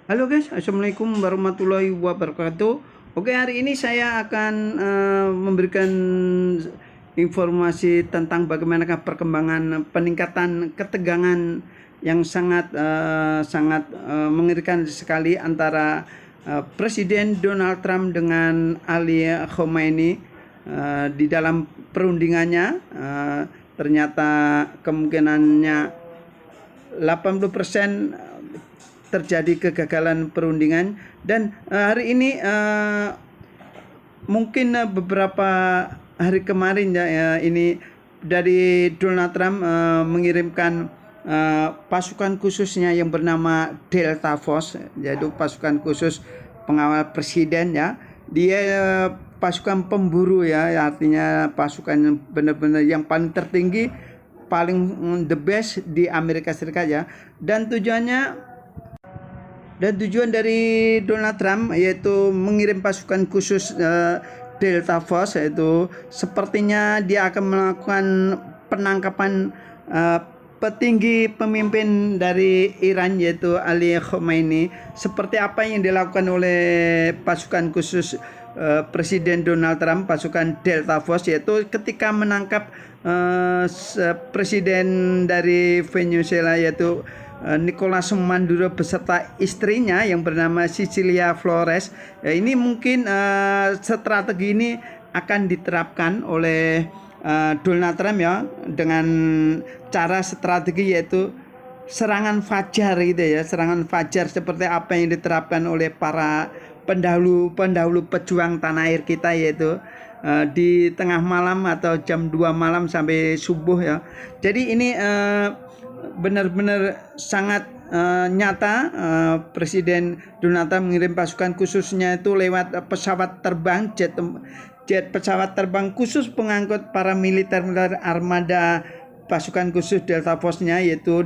Halo guys, assalamualaikum warahmatullahi wabarakatuh. Oke, hari ini saya akan memberikan informasi tentang bagaimana perkembangan peningkatan ketegangan yang sangat mengerikan sekali antara Presiden Donald Trump dengan Ali Khamenei di dalam perundingannya. Ternyata kemungkinannya 80% terjadi kegagalan perundingan, dan hari ini mungkin beberapa hari kemarin ini dari Donald Trump mengirimkan pasukan khususnya yang bernama Delta Force, yaitu pasukan khusus pengawal presiden ya. Dia pasukan pemburu ya, artinya pasukan benar-benar yang paling tertinggi, paling the best di Amerika Serikat ya. Dan tujuan dari Donald Trump yaitu mengirim pasukan khusus Delta Force, yaitu sepertinya dia akan melakukan penangkapan petinggi pemimpin dari Iran yaitu Ali Khamenei, seperti apa yang dilakukan oleh pasukan khusus Presiden Donald Trump, pasukan Delta Force, yaitu ketika menangkap presiden dari Venezuela yaitu Nicolas Maduro beserta istrinya yang bernama Cecilia Flores. Ya, ini mungkin strategi ini akan diterapkan oleh Donald Trump ya, dengan cara strategi yaitu serangan fajar gitu ya, serangan fajar seperti apa yang diterapkan oleh para pendahulu pejuang tanah air kita, yaitu di tengah malam atau jam 2 malam sampai subuh ya. Jadi ini benar-benar sangat nyata. Presiden Donald Trump mengirim pasukan khususnya itu lewat pesawat terbang, jet pesawat terbang khusus pengangkut para militer armada pasukan khusus Delta Force-nya, yaitu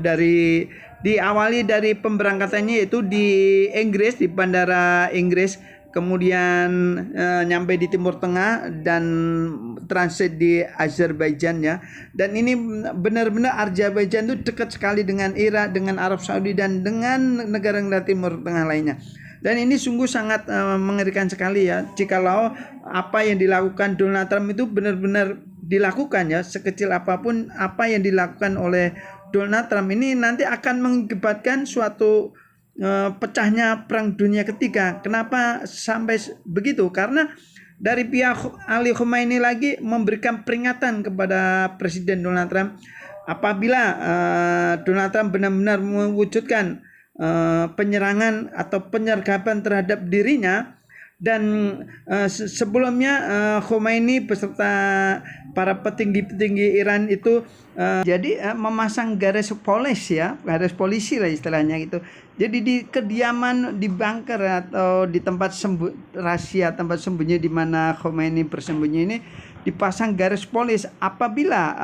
diawali dari pemberangkatannya yaitu di Inggris, di bandara Inggris, kemudian nyampe di Timur Tengah dan transit di Azerbaijan ya. Dan ini benar-benar Azerbaijan itu dekat sekali dengan Irak, dengan Arab Saudi dan dengan negara-negara Timur Tengah lainnya. Dan ini sungguh sangat mengerikan sekali ya, jikalau apa yang dilakukan Donald Trump itu benar-benar dilakukan ya, sekecil apapun apa yang dilakukan oleh Donald Trump ini nanti akan mengakibatkan suatu pecahnya perang dunia ketiga. Kenapa sampai begitu? Karena dari pihak Ali Khamenei lagi memberikan peringatan kepada Presiden Donald Trump, apabila Donald Trump benar-benar mewujudkan penyerangan atau penyergapan terhadap dirinya. Dan sebelumnya Khomeini beserta para petinggi-petinggi Iran itu jadi memasang garis polisi lah istilahnya gitu. Jadi di kediaman, di bunker atau di tempat rahasia, tempat sembunyi di mana Khomeini bersembunyi ini dipasang garis polis. Apabila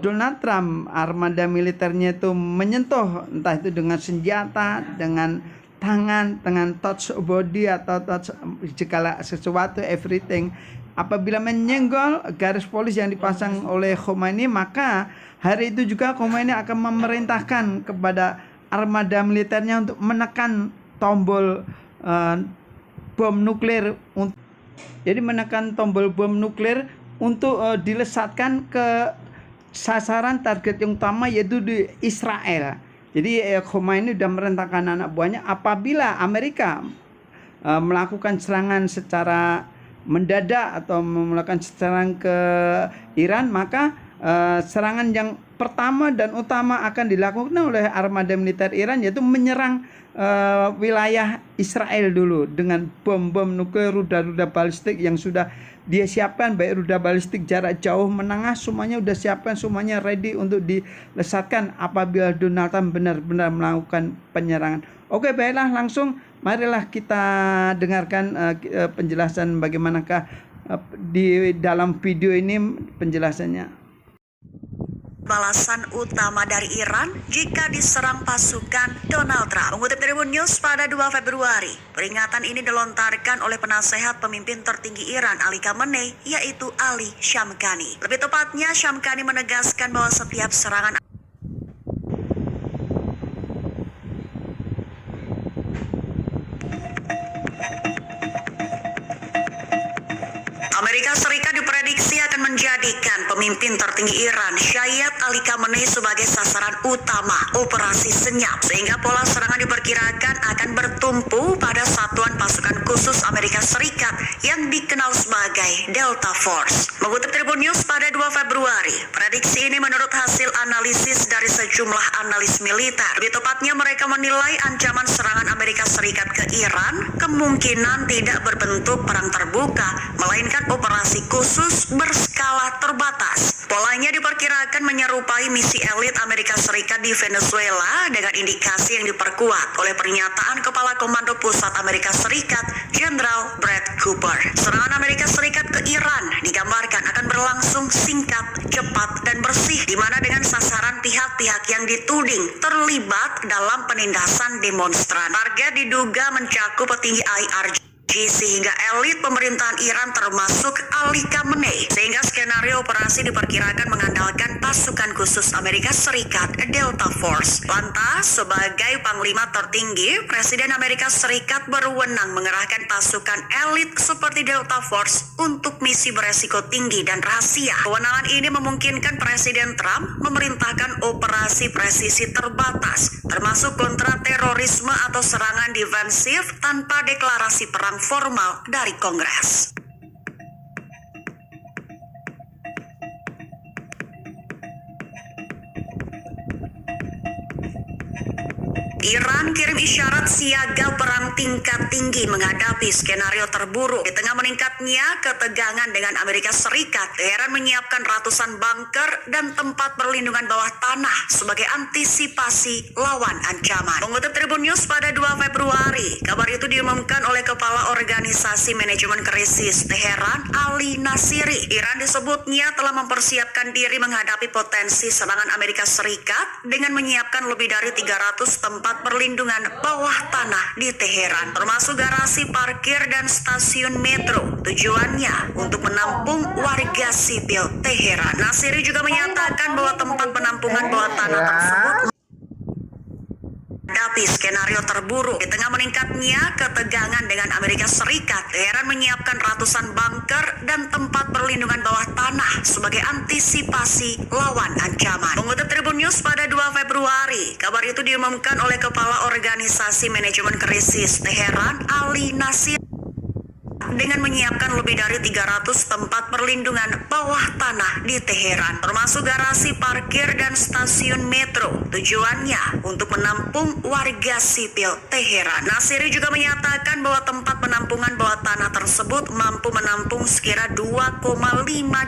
Donald Trump armada militernya itu menyentuh, entah itu dengan senjata, dengan tangan, dengan touch body atau touch segala sesuatu, everything, apabila menyenggol garis polis yang dipasang oleh Khomeini, maka hari itu juga Khomeini akan memerintahkan kepada armada militernya untuk menekan tombol bom nuklir, jadi menekan tombol bom nuklir untuk dilesatkan ke sasaran target yang utama, yaitu di Israel. Jadi Khomeini sudah merintahkan anak buahnya, apabila Amerika melakukan serangan secara mendadak atau melakukan serangan ke Iran, maka serangan yang pertama dan utama akan dilakukan oleh armada militer Iran yaitu menyerang wilayah Israel dulu dengan bom-bom nuklir, rudal-rudal balistik yang sudah dia siapkan, baik rudal balistik jarak jauh, menengah, semuanya udah siapkan, semuanya ready untuk dilesatkan apabila Donald Trump benar-benar melakukan penyerangan. Oke, baiklah, langsung marilah kita dengarkan penjelasan bagaimanakah di dalam video ini penjelasannya. Balasan utama dari Iran jika diserang pasukan Donald Trump. Mengutip Tribun News pada 2 Februari, peringatan ini dilontarkan oleh penasehat pemimpin tertinggi Iran Ali Khamenei, yaitu Ali Shamkhani. Lebih tepatnya, Shamkhani menegaskan bahwa setiap serangan menjadikan pemimpin tertinggi Iran Syayed Ali Khamenei sebagai sasaran utama operasi senyap, sehingga pola serangan diperkirakan akan bertumpu pada satuan pasukan khusus Amerika Serikat yang dikenal sebagai Delta Force. Mengutip Tribun News pada 2 Februari, prediksi ini menurut hasil analisis dari sejumlah analis militer. Lebih tepatnya mereka menilai ancaman serangan Amerika Serikat ke Iran kemungkinan tidak berbentuk perang terbuka, melainkan operasi khusus berskala terbatas. Polanya diperkirakan menyerupai misi elit Amerika Serikat di Venezuela dengan indikasi yang diperkuat oleh pernyataan Kepala Komando Pusat Amerika Serikat, Jenderal Brad Cooper. Serangan Amerika Serikat ke Iran digambarkan akan berlangsung singkat, cepat, dan bersih, di mana dengan sasaran pihak-pihak yang dituding terlibat dalam penindasan demonstran. Target diduga mencakup petinggi IRGC hingga elit pemerintahan Iran termasuk Ali Khamenei, sehingga skenario operasi diperkirakan mengandalkan pasukan khusus Amerika Serikat Delta Force. Lantas, sebagai panglima tertinggi, Presiden Amerika Serikat berwenang mengerahkan pasukan elit seperti Delta Force untuk misi beresiko tinggi dan rahasia. Kewenangan ini memungkinkan Presiden Trump memerintahkan operasi presisi terbatas, termasuk kontra terorisme atau serangan defensif tanpa deklarasi perang formal dari Kongres. Iran kirim isyarat siaga perang tingkat tinggi menghadapi skenario terburuk. Di tengah meningkatnya ketegangan dengan Amerika Serikat, Teheran menyiapkan ratusan bunker dan tempat perlindungan bawah tanah sebagai antisipasi lawan ancaman. Mengutip Tribun News pada 2 Februari, kabar itu diumumkan oleh Kepala Organisasi Manajemen Krisis Teheran, Ali Nasiri. Iran disebutnya telah mempersiapkan diri menghadapi potensi serangan Amerika Serikat dengan menyiapkan lebih dari 300 tempat perlindungan bawah tanah di Teheran, termasuk garasi parkir dan stasiun metro. Tujuannya untuk menampung warga sipil Teheran. Nasiri juga menyatakan bahwa tempat penampungan bawah tanah tersebut menghadapi skenario terburuk. Di tengah meningkatnya ketegangan dengan Amerika Serikat, Teheran menyiapkan ratusan bunker dan tempat perlindungan bawah tanah sebagai antisipasi lawan ancaman. Mengutip Tribun News pada 2 Februari, kabar itu diumumkan oleh Kepala Organisasi Manajemen Krisis Teheran, Ali Nasiri, dengan menyiapkan lebih dari 300 tempat perlindungan bawah tanah di Teheran, termasuk garasi parkir dan stasiun metro. Tujuannya untuk menampung warga sipil Teheran. Nasiri juga menyatakan bahwa tempat penampungan bawah tanah tersebut mampu menampung sekira 2,5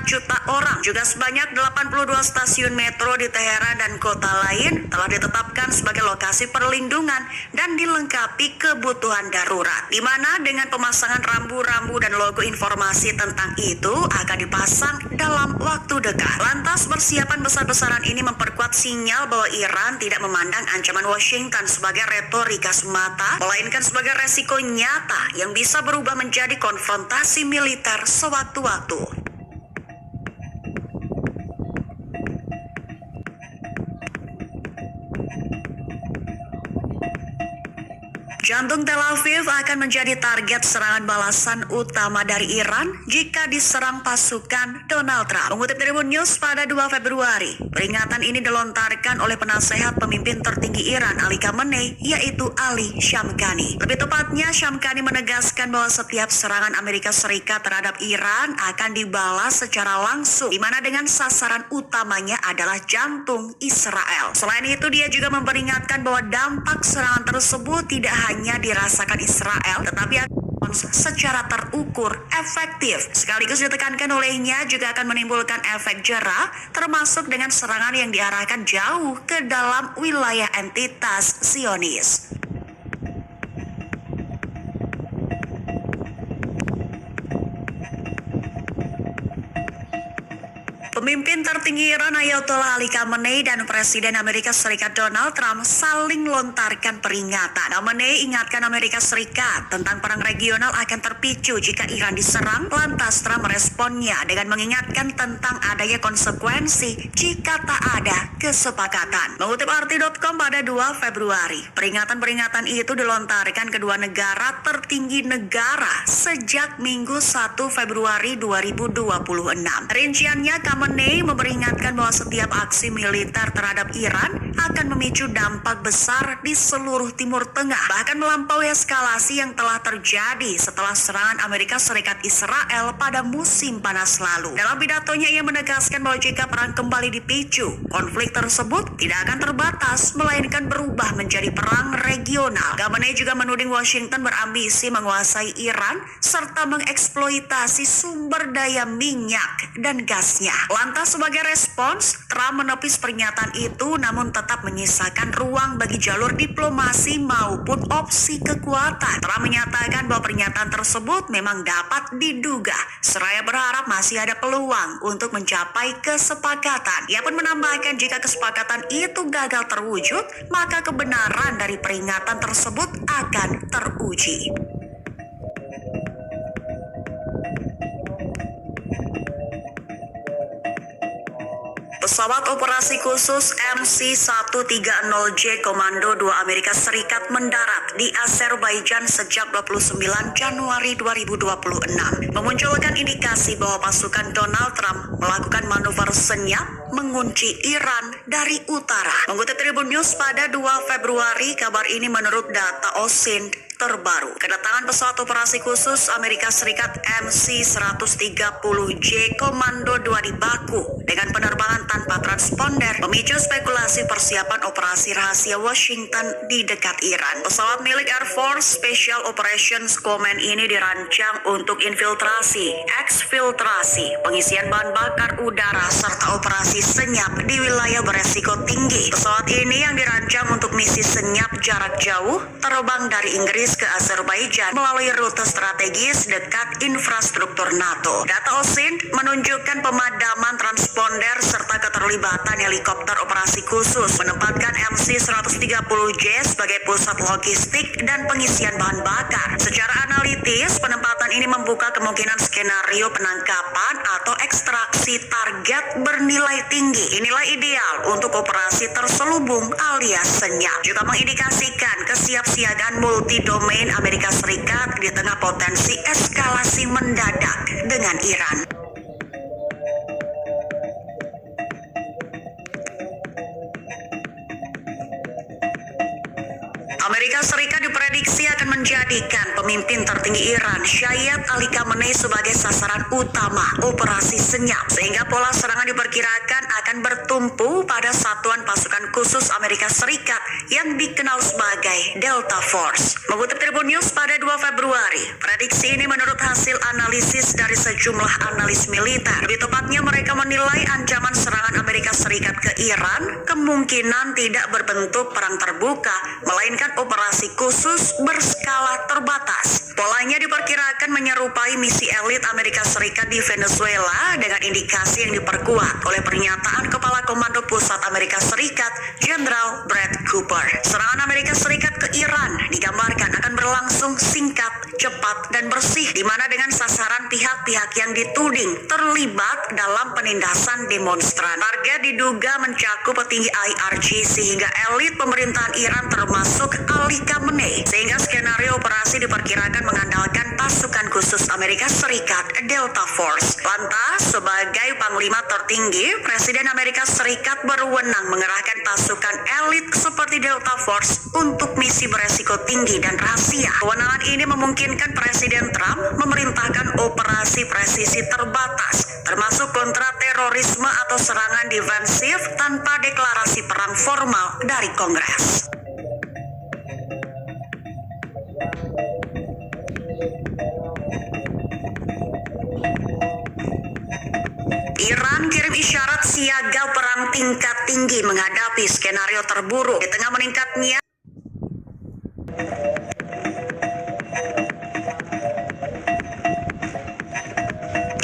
juta orang. Juga sebanyak 82 stasiun metro di Teheran dan kota lain telah ditetapkan sebagai lokasi perlindungan dan dilengkapi kebutuhan darurat, di mana dengan pemasangan rambu-rambu dan logo informasi tentang itu akan dipasang dalam waktu dekat. Lantas, persiapan besar-besaran ini memperkuat sinyal bahwa Iran tidak memandang ancaman Washington sebagai retorika semata, melainkan sebagai resiko nyata yang bisa berubah menjadi konfrontasi militer sewaktu-waktu. Jantung Tel Aviv akan menjadi target serangan balasan utama dari Iran jika diserang pasukan Donald Trump. Mengutip Tribun News pada 2 Februari, peringatan ini dilontarkan oleh penasehat pemimpin tertinggi Iran Ali Khamenei, yaitu Ali Shamkhani. Lebih tepatnya, Shamkhani menegaskan bahwa setiap serangan Amerika Serikat terhadap Iran akan dibalas secara langsung, di mana dengan sasaran utamanya adalah jantung Israel. Selain itu, dia juga memperingatkan bahwa dampak serangan tersebut tidak hanya dirasakan Israel, tetapi akan secara terukur efektif. Sekaligus ditekankan olehnya juga akan menimbulkan efek jera, termasuk dengan serangan yang diarahkan jauh ke dalam wilayah entitas Zionis. Pemimpin tertinggi Iran Ayatollah Ali Khamenei dan Presiden Amerika Serikat Donald Trump saling lontarkan peringatan. Khamenei ingatkan Amerika Serikat tentang perang regional akan terpicu jika Iran diserang, lantas Trump meresponnya dengan mengingatkan tentang adanya konsekuensi jika tak ada kesepakatan. Mengutip RT.com pada 2 Februari, peringatan-peringatan itu dilontarkan kedua negara tertinggi negara sejak Minggu 1 Februari 2026. Rinciannya, Khamenei memperingatkan bahwa setiap aksi militer terhadap Iran akan memicu dampak besar di seluruh Timur Tengah, bahkan melampaui eskalasi yang telah terjadi setelah serangan Amerika Serikat Israel pada musim panas lalu. Dalam pidatonya, ia menegaskan bahwa jika perang kembali dipicu, konflik tersebut tidak akan terbatas, melainkan berubah menjadi perang regional. Khamenei juga menuding Washington berambisi menguasai Iran serta mengeksploitasi sumber daya minyak dan gasnya. Lantas sebagai respons, Trump menepis pernyataan itu namun tetap menyisakan ruang bagi jalur diplomasi maupun opsi kekuatan. Trump menyatakan bahwa pernyataan tersebut memang dapat diduga, seraya berharap masih ada peluang untuk mencapai kesepakatan. Ia pun menambahkan jika kesepakatan itu gagal terwujud, maka kebenaran dari peringatan tersebut akan teruji. Pesawat operasi khusus MC-130J Komando 2 Amerika Serikat mendarat di Azerbaijan sejak 29 Januari 2026, memunculkan indikasi bahwa pasukan Donald Trump melakukan manuver senyap mengunci Iran dari utara. Mengutip Tribun News pada 2 Februari, kabar ini menurut data OSINT terbaru. Kedatangan pesawat operasi khusus Amerika Serikat MC-130J Komando 2 di Baku dengan penerbangan tanpa transponder memicu spekulasi persiapan operasi rahasia Washington di dekat Iran. Pesawat milik Air Force Special Operations Command ini dirancang untuk infiltrasi, eksfiltrasi, pengisian bahan bakar udara, serta operasi senyap di wilayah beresiko tinggi. Pesawat ini yang dirancang untuk misi senyap jarak jauh terbang dari Inggris ke Azerbaijan melalui rute strategis dekat infrastruktur NATO. Data OSINT menunjukkan pemadaman transponder serta keterlibatan helikopter operasi khusus menempatkan MC-130J sebagai pusat logistik dan pengisian bahan bakar. Secara analitis, penempatan ini membuka kemungkinan skenario penangkapan atau ekstraksi target bernilai tinggi. Inilah ideal untuk operasi terselubung alias senyap. Juga mengindikasikan kesiapsiagaan multi-domain Amerika Serikat di tengah potensi eskalasi mendadak dengan Iran. Amerika Serikat diprediksi akan menjadikan pemimpin tertinggi Iran, Syayed Ali Khamenei, sebagai sasaran utama operasi senyap, sehingga pola serangan diperkirakan akan bertumpu pada satuan pasukan khusus Amerika Serikat yang dikenal sebagai Delta Force. Mengutip Tribun News pada 2 Februari, prediksi ini menurut hasil analisis dari sejumlah analis militer. Lebih tepatnya, mereka menilai ancaman serangan Amerika Serikat ke Iran kemungkinan tidak berbentuk perang terbuka, melainkan operasi khusus berskala terbatas. Polanya diperkirakan menyerupai misi elit Amerika Serikat di Venezuela dengan indikasi yang diperkuat oleh pernyataan Kepala Komando Pusat Amerika Serikat, Jenderal Brad Cooper. Serangan Amerika Serikat ke Iran digambarkan akan berlangsung singkat, cepat, dan bersih, di mana dengan sasaran pihak-pihak yang dituding terlibat dalam penindasan demonstran. Target diduga mencakup petinggi IRGC hingga elit pemerintahan Iran termasuk Ali Khamenei, sehingga skenario operasi diperkirakan mengandalkan pasukan khusus Amerika Serikat Delta Force. Lantas, sebagai panglima tertinggi, Presiden Amerika Serikat berwenang mengerahkan pasukan elit seperti Delta Force untuk misi beresiko tinggi dan rahasia. Kewenangan ini memungkinkan Presiden Trump memerintahkan operasi presisi terbatas, termasuk kontra terorisme atau serangan defensif tanpa deklarasi perang formal dari Kongres. Iran kirim isyarat siaga perang tingkat tinggi menghadapi skenario terburuk di tengah meningkatnya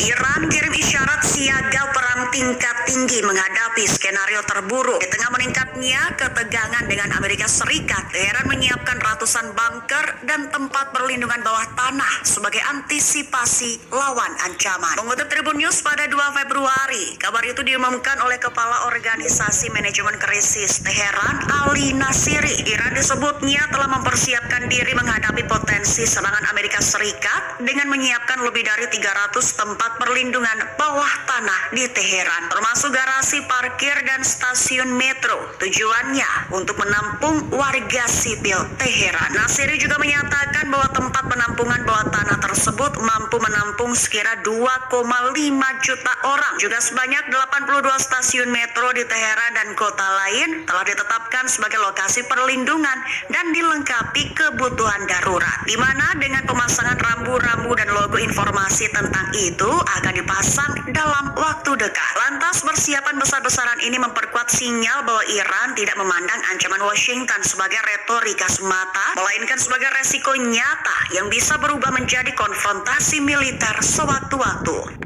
Iran kirim isyarat siaga perang tingkat tinggi menghadapi skenario terburuk. Di tengah meningkatnya ketegangan dengan Amerika Serikat, Teheran menyiapkan ratusan bunker dan tempat perlindungan bawah tanah sebagai antisipasi lawan ancaman. Mengutip Tribun News pada 2 Februari, kabar itu diumumkan oleh Kepala Organisasi Manajemen Krisis Teheran, Ali Nasiri. Iran disebutnya telah mempersiapkan diri menghadapi potensi serangan Amerika Serikat dengan menyiapkan lebih dari 300 tempat perlindungan bawah tanah di Teheran, termasuk garasi parkir dan stasiun metro. Tujuannya untuk menampung warga sipil Teheran. Nasiri juga menyatakan bahwa tempat penampungan bawah tanah tersebut mampu menampung sekira 2,5 juta orang. Juga sebanyak 82 stasiun metro di Teheran dan kota lain telah ditetapkan sebagai lokasi perlindungan dan dilengkapi kebutuhan darurat, di mana dengan pemasangan rambu-rambu dan logo informasi tentang itu akan dipasang dalam waktu dekat. Lantas persiapan besar-besaran ini memperkuat sinyal bahwa Iran tidak memandang ancaman Washington sebagai retorika semata, melainkan sebagai resiko nyata yang bisa berubah menjadi konfrontasi militer sewaktu-waktu.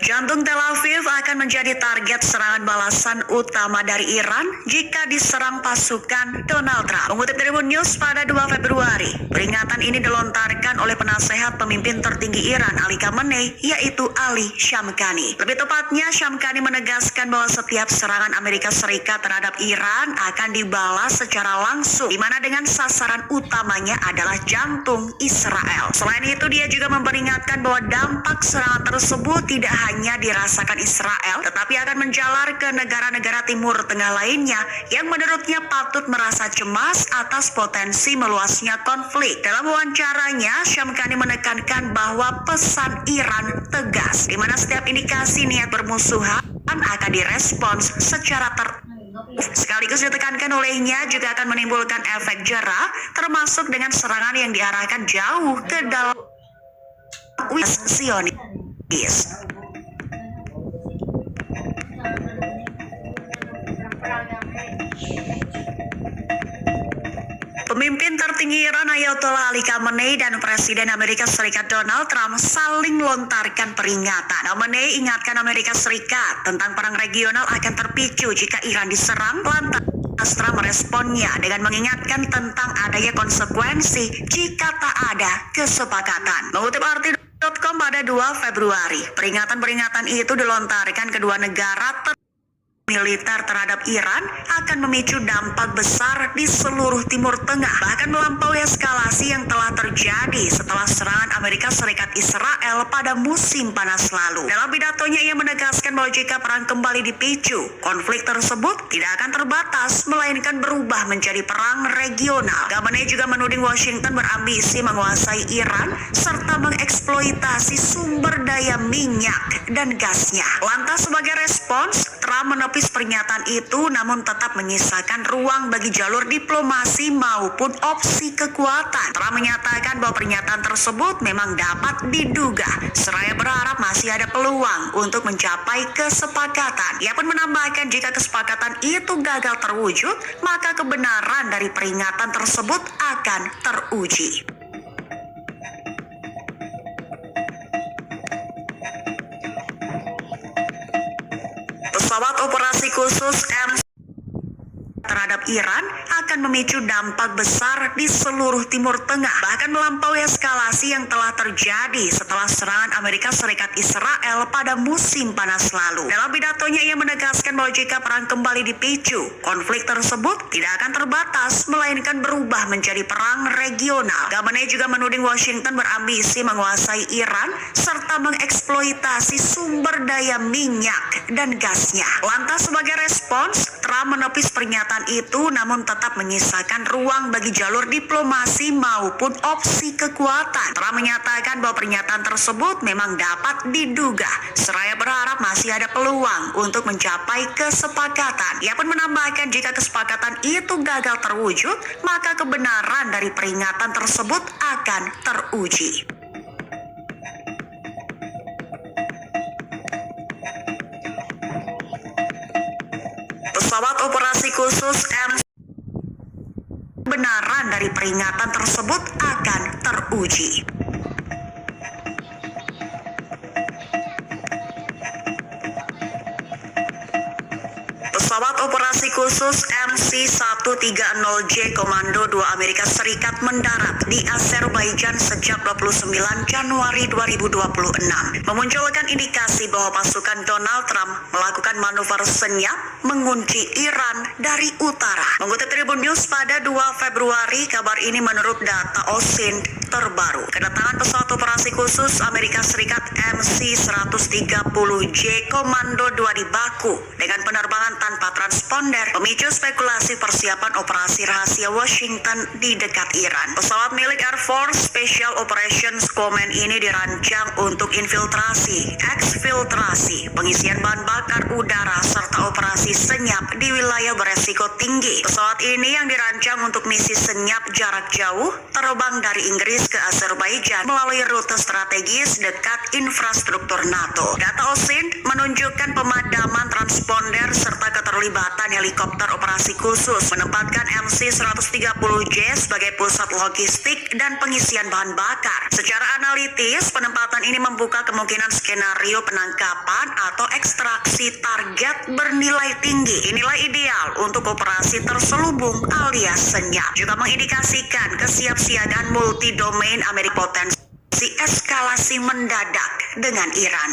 Jantung Tel Aviv akan menjadi target serangan balasan utama dari Iran jika diserang pasukan Donald Trump. Mengutip Tribun News pada 2 Februari, peringatan ini dilontarkan oleh penasehat pemimpin tertinggi Iran Ali Khamenei, yaitu Ali Shamkhani. Lebih tepatnya, Shamkhani menegaskan bahwa setiap serangan Amerika Serikat terhadap Iran akan dibalas secara langsung, di mana dengan sasaran utamanya adalah jantung Israel. Selain itu, dia juga memperingatkan bahwa dampak serangan tersebut tidak hanya dirasakan Israel, tetapi akan menjalar ke negara-negara Timur Tengah lainnya yang menurutnya patut merasa cemas atas potensi meluasnya konflik. Dalam wawancaranya, Shamkhani menekankan bahwa pesan Iran tegas, di mana setiap indikasi niat bermusuhan akan direspons secara sekaligus ditekankan olehnya juga akan menimbulkan efek jera, termasuk dengan serangan yang diarahkan jauh ke dalam Zionis. Pemimpin tertinggi Iran Ayatollah Ali Khamenei dan Presiden Amerika Serikat Donald Trump saling melontarkan peringatan. Khamenei ingatkan Amerika Serikat tentang perang regional akan terpicu jika Iran diserang. Lantas Trump meresponnya dengan mengingatkan tentang adanya konsekuensi jika tak ada kesepakatan. Mengutip arti.com pada 2 Februari, peringatan-peringatan itu dilontarkan kedua negara militer terhadap Iran akan memicu dampak besar di seluruh Timur Tengah, bahkan melampaui eskalasi yang telah terjadi setelah serangan Amerika Serikat Israel pada musim panas lalu. Dalam pidatonya, ia menegaskan bahwa jika perang kembali dipicu, konflik tersebut tidak akan terbatas, melainkan berubah menjadi perang regional. Khamenei juga menuding Washington berambisi menguasai Iran serta mengeksploitasi sumber daya minyak dan gasnya. Lantas sebagai respons, Trump menepis pernyataan itu namun tetap menyisakan ruang bagi jalur diplomasi maupun opsi kekuatan. Trump menyatakan bahwa pernyataan tersebut memang dapat diduga, seraya berharap masih ada peluang untuk mencapai kesepakatan. Ia pun menambahkan jika kesepakatan itu gagal terwujud, maka kebenaran dari peringatan tersebut akan teruji. Pesawat operasi khusus M terhadap Iran akan memicu dampak besar di seluruh Timur Tengah, bahkan melampaui eskalasi yang telah terjadi setelah serangan Amerika Serikat Israel pada musim panas lalu. Dalam pidatonya, ia menegaskan bahwa jika perang kembali dipicu, konflik tersebut tidak akan terbatas, melainkan berubah menjadi perang regional. Khamenei juga menuding Washington berambisi menguasai Iran serta mengeksploitasi sumber daya minyak dan gasnya. Lantas sebagai respons, Trump menepis pernyataan itu namun tetap menyisakan ruang bagi jalur diplomasi maupun opsi kekuatan. Trump menyatakan bahwa pernyataan tersebut memang dapat diduga, seraya berharap masih ada peluang untuk mencapai kesepakatan. Ia pun menambahkan jika kesepakatan itu gagal terwujud, maka kebenaran dari peringatan tersebut akan teruji. Pesawat operasi khusus M kebenaran dari peringatan tersebut akan teruji. Pesawat operasi khusus MC-130J Komando 2 Amerika Serikat mendarat di Azerbaijan sejak 29 Januari 2026, memunculkan indikasi bahwa pasukan Donald Trump melakukan manuver senyap mengunci Iran dari utara. Mengutip Tribun News pada 2 Februari, kabar ini menurut data OSINT terbaru. Kedatangan pesawat operasi khusus Amerika Serikat MC-130J Komando 2 di Baku dengan penerbangan tanpa transponder memicu spekulasi persiapan operasi rahasia Washington di dekat Iran. Pesawat milik Air Force Special Operations Command ini dirancang untuk infiltrasi, eksfiltrasi, pengisian bahan bakar udara serta operasi senyap di wilayah beresiko tinggi. Pesawat ini yang dirancang untuk misi senyap jarak jauh terbang dari Inggris ke Azerbaijan melalui rute strategis dekat infrastruktur NATO. Data OSINT menunjukkan pemadaman transponder serta keterlibatan helikopter operasi khusus menempatkan MC-130J sebagai pusat logistik dan pengisian bahan bakar. Secara analitis, penempatan ini membuka kemungkinan skenario penangkapan atau ekstraksi target bernilai tinggi. Inilah ideal untuk operasi terselubung alias senyap. Juga mengindikasikan kesiapsiagaan multi-domain Amerika potensi eskalasi mendadak dengan Iran.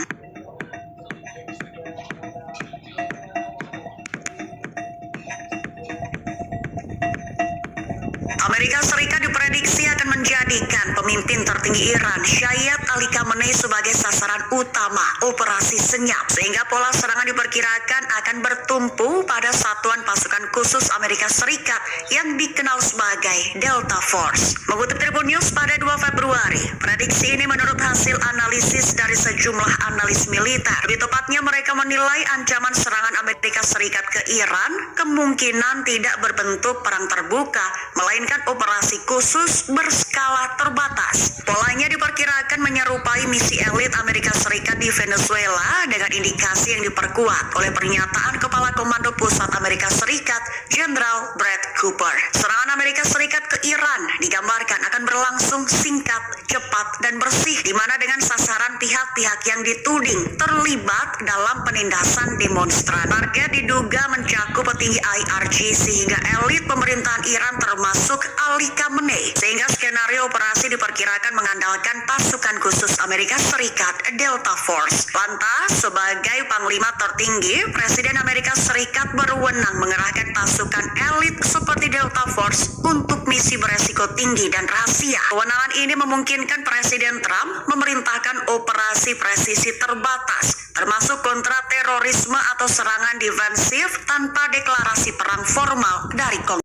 Amerika Serikat diprediksi akan menjadikan pemimpin tertinggi Iran, Syayed Ali Khamenei, sebagai sasaran utama operasi senyap, sehingga pola serangan diperkirakan akan bertumpu pada satuan pasukan khusus Amerika Serikat yang dikenal sebagai Delta Force. Mengutip Tribun News pada 2 Februari, prediksi ini menurut hasil analisis dari sejumlah analis militer. Lebih tepatnya, mereka menilai ancaman serangan Amerika Serikat ke Iran kemungkinan tidak berbentuk perang terbuka, melainkan operasi khusus berskala terbatas. Polanya diperkirakan menyerupai misi elit Amerika Serikat di Venezuela dengan indikasi yang diperkuat oleh pernyataan Kepala Komando Pusat Amerika Serikat, Jenderal Brad Cooper. Serangan Amerika Serikat ke Iran digambarkan akan berlangsung singkat, cepat, dan bersih, di mana dengan sasaran pihak-pihak yang dituding terlibat dalam penindasan demonstran. Target diduga mencakup petinggi IRG sehingga elit pemerintahan Iran termasuk Ali Khamenei, sehingga skenario operasi diperkirakan mengandalkan pasukan khusus Amerika Serikat Delta Force. Lantas, sebagai panglima tertinggi, Presiden Amerika Serikat berwenang mengerahkan pasukan elit seperti Delta Force untuk misi beresiko tinggi dan rahasia. Kewenangan ini memungkinkan Presiden Trump memerintahkan operasi presisi terbatas, termasuk kontra terorisme atau serangan defensif tanpa deklarasi perang formal dari Kongres.